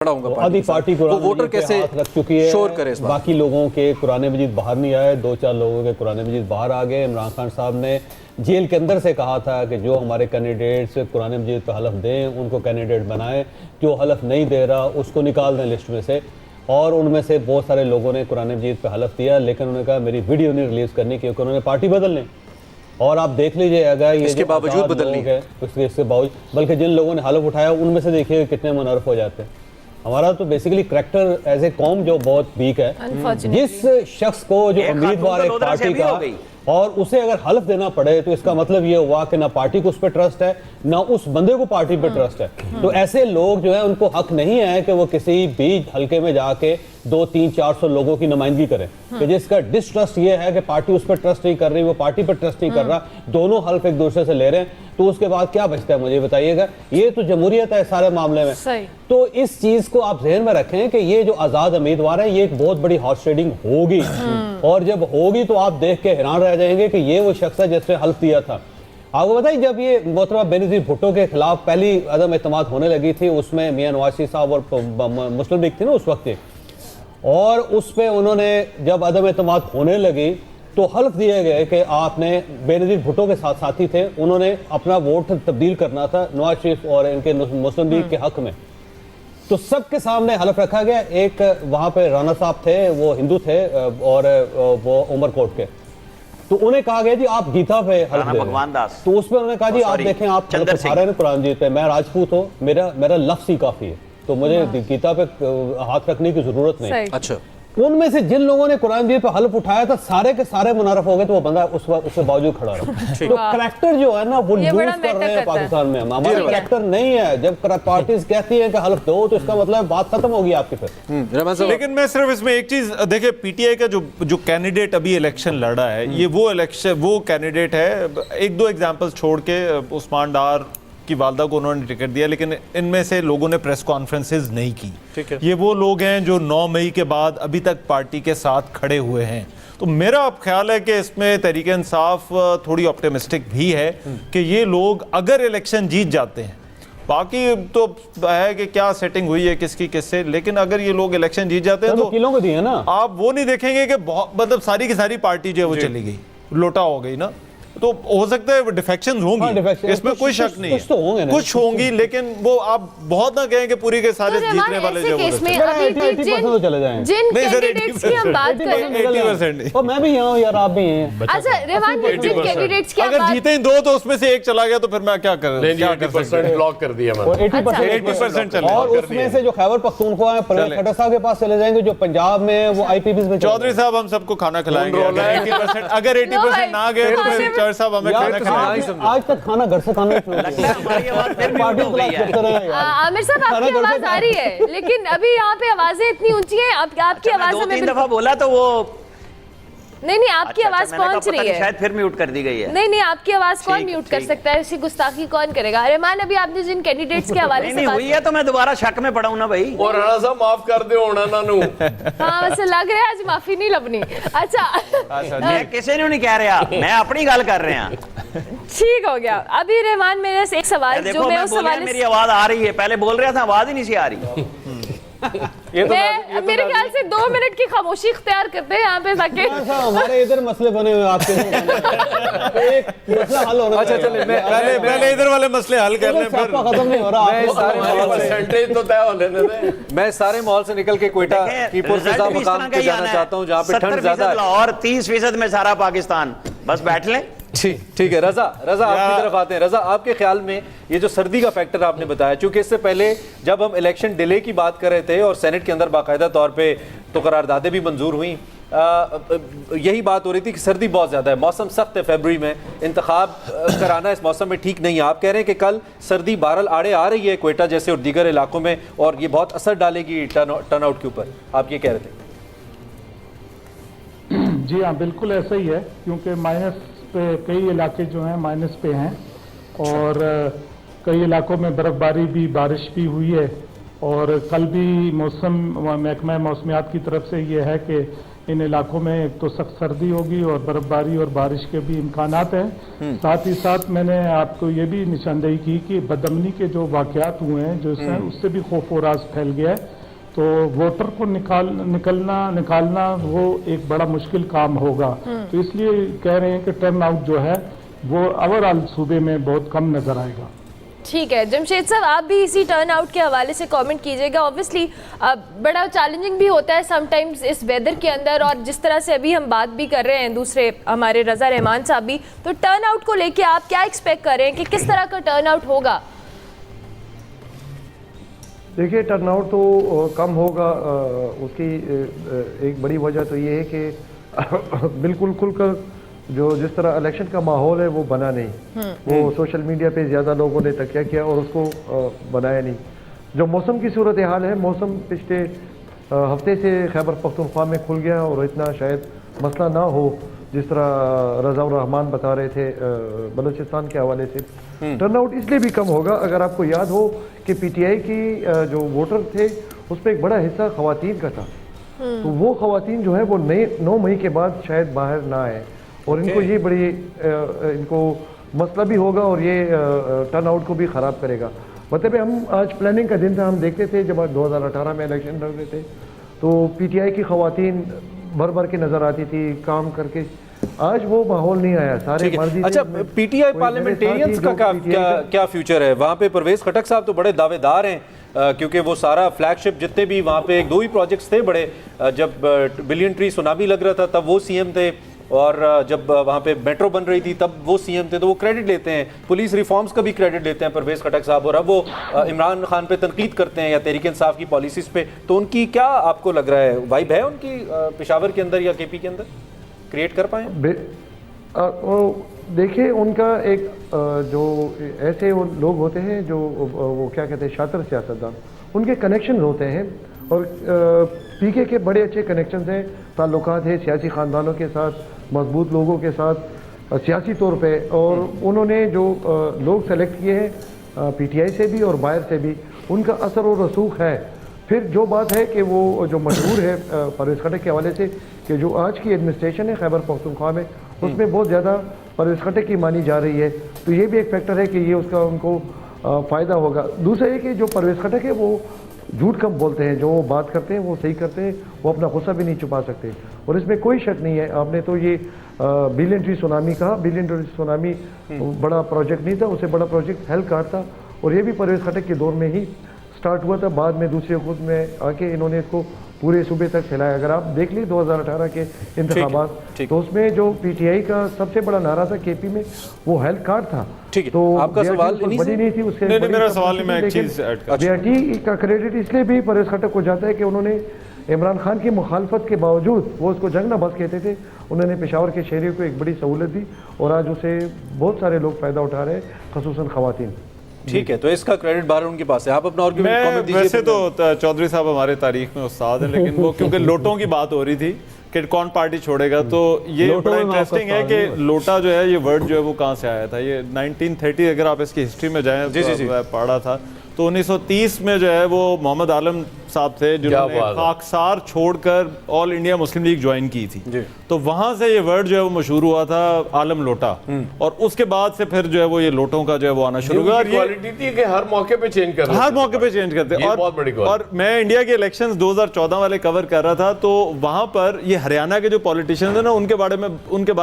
आधी party Quran voter कैसे हाथ रख चुकी है, शोर करे इस बात। बाकी लोगों के कुरान मजीद बाहर नहीं आए, 2-4 लोगों के कुरान मजीद बाहर आ गए। इमरान खान साहब ने जेल के अंदर से कहा था कि जो हमारे कैंडिडेट्स कुरान मजीद पर हलफ दें उनको कैंडिडेट बनाएं, जो हलफ नहीं दे रहा उसको निकाल दें लिस्ट में से। और उनमें से बहुत सारे लोगों ने कुरान मजीद पर हलफ दिया, लेकिन उन्होंने कहा मेरी वीडियो नहीं रिलीज़ करनी क्योंकि उन्होंने पार्टी बदलने। और आप देख लीजिएगा ये इसके बावजूद बदलनी है, इसके बावजूद, बल्कि जिन लोगों ने हलफ उठाया उनमें से देखिए कितने मुनर्फ हो जाते हैं। हमारा तो बेसिकली करैक्टर एज ए कौम जो बहुत वीक है। जिस शख्स को जो उम्मीदवार है पार्टी का और उसे अगर हलफ देना पड़े तो इसका मतलब ये हुआ कि ना पार्टी को उस पर ट्रस्ट है ना उस बंदे को पार्टी पर ट्रस्ट है। तो ऐसे लोग जो है उनको हक नहीं है कि वो किसी भी हलके में जाके 200-300-400 लोगों की नुमाइंदगी करें कि जिसका डिस्ट्रस्ट ये है कि पार्टी उस पर ट्रस्ट नहीं कर रही, वो पार्टी पर ट्रस्ट नहीं कर रहा, दोनों हल्फ एक दूसरे से ले रहे हैं। तो उसके बाद क्या बचता है मुझे बताइएगा। ये तो जमहूरियत है सारे मामले में। तो इस चीज को आप ज़हन में रखें कि ये जो आज़ाद उम्मीदवार है ये एक बहुत बड़ी हॉर्स ट्रेडिंग होगी, और जब होगी तो आप देख के हैरान रह जाएंगे कि ये वो शख्स है जिसने हल्फ दिया था। आपको बताइए जब ये मोहतरमा बेनज़ीर भुट्टो के खिलाफ पहली अदम एतमाद होने लगी थी, उसमें मियां नवाज शरीफ साहब और मुस्लिम लीग थी ना उस वक्त, और उस पर उन्होंने जब अदम एतमाद होने लगी तो हल्फ दिए गए कि आपने बेनज़ीर भुट्टो के साथ साथी थे, उन्होंने अपना वोट तब्दील करना था नवाज शरीफ और इनके मुस्लिम लीग के हक में। तो सबके सामने हल्फ रखा गया। एक वहाँ पे राणा साहब थे, वो हिंदू थे और वो उमरकोट के, तो उन्हें कहा गया जी आप गीता पे हल्फ दे भगवान दास। तो उसमें उन्होंने कहा जी आप देखें आप हल्फ उठा रहे हैं कुरान जी पे, मैं राजपूत हूँ, मेरा लफ्ज़ ही काफ़ी है, तो मुझे गीता पे हाथ रखने की जरूरत नहीं। अच्छा, उनमें से जिन लोगों ने कुरान जी पे हल्फ उठाया था सारे के सारे मुनारफ हो गए, तो वो बंदा उसके बावजूद खड़ा रहा। तो करैक्टर जो है ना वो लूज कर रहे हैं पाकिस्तान में। हमारा करैक्टर नहीं है। जब पार्टीज कहती है कि हल्फ दो तो इसका मतलब बात खत्म होगी आपकी फिर। लेकिन मैं सिर्फ इसमें एक चीज देखिए, पीटीआई का जो कैंडिडेट अभी इलेक्शन लड़ा है, ये वो कैंडिडेट है। एक दो एग्जाम्पल छोड़ के उस्मान डार की वालदा को उन्होंने टिकट दिया, लेकिन इनमें से लोगों ने प्रेस कॉन्फ्रेंसेज नहीं की। ठीक है, ये वो लोग हैं जो 9 मई के बाद अभी तक पार्टी के साथ खड़े हुए हैं। तो मेरा अब ख्याल है कि इसमें तहरीक इंसाफ थोड़ी ऑप्टिमिस्टिक भी है कि ये लोग अगर इलेक्शन जीत जाते हैं, बाकी तो है कि क्या सेटिंग हुई है किसकी किससे, लेकिन अगर ये लोग इलेक्शन जीत जाते हैं तो वकीलों को दिए ना, आप वो नहीं देखेंगे कि मतलब सारी की सारी पार्टी जो है वो चली गई, लोटा हो गई ना। तो हो सकता है डिफेक्शन होंगी, इसमें कोई शक नहीं है, कुछ होंगी, लेकिन वो आप बहुत ना कहें कि पूरी के सारे जीतने वाले जो चले जाएं। जिन कैंडिडेट्स की हम बात कर रहे हैं 80%। और मैं भी यहाँ यार आप भी हैं। अच्छा रेहान, जिन कैंडिडेट्स की अगर जीते दो तो उसमें से एक चला गया तो फिर मैं क्या कर 80% ब्लॉक कर दिया मैंने। 80% चले, और उसमें से जो खैबर पख्तूनख्वा है परवेज खट्टर साहब के पास चले जाएंगे, जो पंजाब में वो आईपीपी में। चौधरी साहब हम सबको खाना खिलाएंगे अगर 80% ना गए तो फिर साहब हमें आज तक खाना घर से खाना आमिर साहब आपकी आवाज आ रही है, लेकिन अभी यहाँ पे आवाजें इतनी ऊंची हैं, आपकी आवाज हमें 2-3 दफा बोला तो वो नहीं आपकी आवाज पहुंच रही है, शायद फिर म्यूट कर दी गई है। नहीं आपकी आवाज कौन म्यूट कर सकता है, ऐसी गुस्ताखी कौन करेगा। रहमान अभी आपने जिन कैंडिडेट्स के हवाले से हुई है तो मैं दोबारा शक में पड़ा हूं ना भाई। और राणा साहब माफ कर दो होना नानू। हाँ वैसे लग रहा है आज माफी नहीं लबनी। अच्छा मैं किसी ने नहीं कह रहा, मैं अपनी गल कर रहे हैं। ठीक हो गया। अभी रहमान मेरे से एक सवाल जो मैं उस सवाल मेरी आवाज आ रही है, पहले बोल रहा था आवाज ही नहीं सी आ रही। मेरे ख्याल से 2 मिनट की खामोशी इख्तियार करते हैं यहाँ पे ताकि हमारे इधर मसले बने हुए आपके एक मसला हल होना। अच्छा चलिए पहले इधर वाले मसले हल कर लें, फिर खत्म नहीं हो रहा। परसेंटेज तो तय हो लेने दें। मैं सारे माहौल से निकल के क्वेटा की पुरसज़ा मुकाम पे जाना चाहता हूँ जहाँ पे ठंड ज्यादा है, और 30% में सारा पाकिस्तान। बस बैठ लें। ठीक है। रजा आपकी तरफ आते हैं। रजा, आपके ख्याल में ये जो सर्दी का फैक्टर आपने बताया, चूंकि इससे पहले जब हम इलेक्शन डिले की बात कर रहे थे और सेनेट के अंदर बाकायदा तौर पे तो करारदादें भी मंजूर हुई, यही बात हो रही थी कि सर्दी बहुत ज़्यादा है, मौसम सख्त है, फरवरी में इंतखाब कराना इस मौसम में ठीक नहीं है। आप कह रहे हैं कि कल सर्दी बहरहाल आड़े आ रही है क्वेटा जैसे और दीगर इलाकों में, और ये बहुत असर डालेगी टर्न आउट के ऊपर, आप ये कह रहे थे। जी हाँ, बिल्कुल ऐसा ही है, क्योंकि माइनस पे कई इलाके जो हैं माइनस पे हैं, और कई इलाकों में बर्फबारी भी, बारिश भी हुई है, और कल भी मौसम महकमा मौसमियात की तरफ से ये है कि इन इलाकों में एक तो सख्त सर्दी होगी और बर्फबारी और बारिश के भी इम्कानात हैं। साथ ही साथ मैंने आपको ये भी निशानदेही की कि बदअमनी के जो वाक़यात हुए हैं जो उससे भी खौफ व राज फैल गया है, तो वोटर को निकालना वो एक बड़ा मुश्किल काम होगा। तो इसलिए कह रहे हैं कि टर्न आउट जो है वो ओवरऑल सूबे में बहुत कम नजर आएगा। ठीक है जमशेद साहब, आप भी इसी टर्न आउट के हवाले से कमेंट कीजिएगा। ऑब्वियसली बड़ा चैलेंजिंग भी होता है समटाइम्स इस वेदर के अंदर, और जिस तरह से अभी हम बात भी कर रहे हैं दूसरे हमारे रजा रहमान साहब भी, तो टर्न आउट को लेके आप क्या एक्सपेक्ट कर रहे हैं कि किस तरह का टर्न आउट होगा? देखिए टर्नआउट तो कम होगा, उसकी एक बड़ी वजह तो ये है कि बिल्कुल खुलकर जो जिस तरह इलेक्शन का माहौल है वो बना नहीं, वो सोशल मीडिया पे ज़्यादा लोगों ने तकिया किया और उसको बनाया नहीं। जो मौसम की सूरत हाल है, मौसम पिछले हफ्ते से खैबर पख्तूनख्वा में खुल गया और इतना शायद मसला ना हो जिस तरह रज़ाउर रहमान बता रहे थे बलूचिस्तान के हवाले से। टर्नआउट इसलिए भी कम होगा, अगर आपको याद हो कि पीटीआई की जो वोटर थे उसमें एक बड़ा हिस्सा खवातीन का था, तो वो खवातीन जो है वो 9 मई के बाद शायद बाहर ना आए और इनको ये बड़ी इनको मसला भी होगा और ये टर्नआउट को भी ख़राब करेगा। मतलब हम आज प्लानिंग का दिन था, हम देखते थे जब 2018 में इलेक्शन लड़ रहे थे तो पीटीआई की खवातीन भर भर के नज़र आती थी काम करके। आज वो माहौल नहीं आया, सारे मर्जी। अच्छा, पीटीआई पार्लियामेंटेरियंस का क्या फ्यूचर है? वहाँ पे परवेज खटक साहब तो बड़े दावेदार हैं क्योंकि वो सारा फ्लैगशिप जितने भी वहाँ पे 1-2 ही प्रोजेक्ट्स थे बड़े, जब बिलियन ट्री सुनामी लग रहा था तब वो सीएम थे और जब वहाँ पे मेट्रो बन रही थी तब वो सीएम थे, तो वो क्रेडिट लेते हैं। पुलिस रिफॉर्म्स का भी क्रेडिट लेते हैं परवेज खटक साहब, और अब वो इमरान खान पे तनकीद करते हैं या तहरीक इंसाफ की पॉलिसीज पे। तो उनकी क्या आपको लग रहा है वाइब है उनकी पेशावर के अंदर या केपी के अंदर क्रिएट कर पाए? देखिए उनका एक जो ऐसे वो लोग होते हैं जो वो क्या कहते हैं शातिर सियासतदान, उनके कनेक्शन होते हैं और पीके के बड़े अच्छे कनेक्शन हैं, ताल्लुकात है सियासी ख़ानदानों के साथ, मजबूत लोगों के साथ सियासी तौर पे, और उन्होंने जो लोग सेलेक्ट किए हैं पीटीआई से भी और बाहर से भी, उनका असर और रसूख है। फिर जो बात है कि वो जो मशहूर है परवेज खटक के हवाले से कि जो आज की एडमिनिस्ट्रेशन है खैबर पख्तूनख्वा में उसमें बहुत ज़्यादा परवेज खटक की मानी जा रही है, तो ये भी एक फैक्टर है कि ये उसका उनको फ़ायदा होगा। दूसरा ये कि जो परवेज खटक है वो झूठ कम बोलते हैं, जो वो बात करते हैं वो सही करते हैं, वो अपना गुस्सा भी नहीं छुपा सकते और इसमें कोई शक नहीं है। आपने तो ये बिलियन ट्री सुनामी कहा, बिलियन ट्री सुनामी बड़ा प्रोजेक्ट नहीं था, उससे बड़ा प्रोजेक्ट हेल्थ कार्ड था और ये भी परवेज खटक के दौर में ही स्टार्ट हुआ था, बाद में दूसरे खुद में आके इन्होंने इसको पूरे सूबे तक फैलाया। अगर आप देख ली 2018 के इंतखाबात तो उसमें जो पीटीआई का सबसे बड़ा नारा था केपी में वो हेल्थ कार्ड था। ठीक है, तो आपका सवाल बड़ी नहीं थी उससे। नहीं, मेरा सवाल नहीं, मैं एक चीज ऐड कर। बीआरटी का क्रेडिट इसलिए भी परवेज खटक को जाता है कि उन्होंने इमरान खान की मुखालफत के बावजूद, वो उसको जंग न बस कहते थे, उन्होंने पेशावर के शहरियों को एक बड़ी सहूलत दी और आज उसे बहुत सारे लोग फ़ायदा उठा रहे हैं, ख़ुसूसन ख़वातीन। ठीक है, तो इसका क्रेडिट बाहर उनके पास है। आप अपना आर्गुमेंट दीजिए। वैसे तो चौधरी साहब हमारे तारीख में उस्ताद हैं, लेकिन वो क्योंकि लोटों की बात हो रही थी कि कौन पार्टी छोड़ेगा, तो ये बड़ा इंटरेस्टिंग है कि लोटा जो है ये वर्ड जो है वो कहाँ से आया था। ये 1930 अगर आप इसकी हिस्ट्री में जाएं तो पढ़ा था तो 1930 में जो है वो मोहम्मद आलम साहब थे जिन्होंने खाकसार छोड़कर all India Muslim league join की थी, तो वहां से ये वर्ड जो है वो मशहूर हुआ था आलम लोटा, और उसके बाद से फिर जो है वो ये लोटों का जो है वो आना शुरू हुआ। क्वालिटी थी कि हर मौके पे चेंज कर, हर मौके पे चेंज करते। और मैं इंडिया के इलेक्शंस 2014 वाले कवर कर रहा था, तो वहां पर ये हरियाणा के जो पॉलिटिशियंस है ना उनके बारे में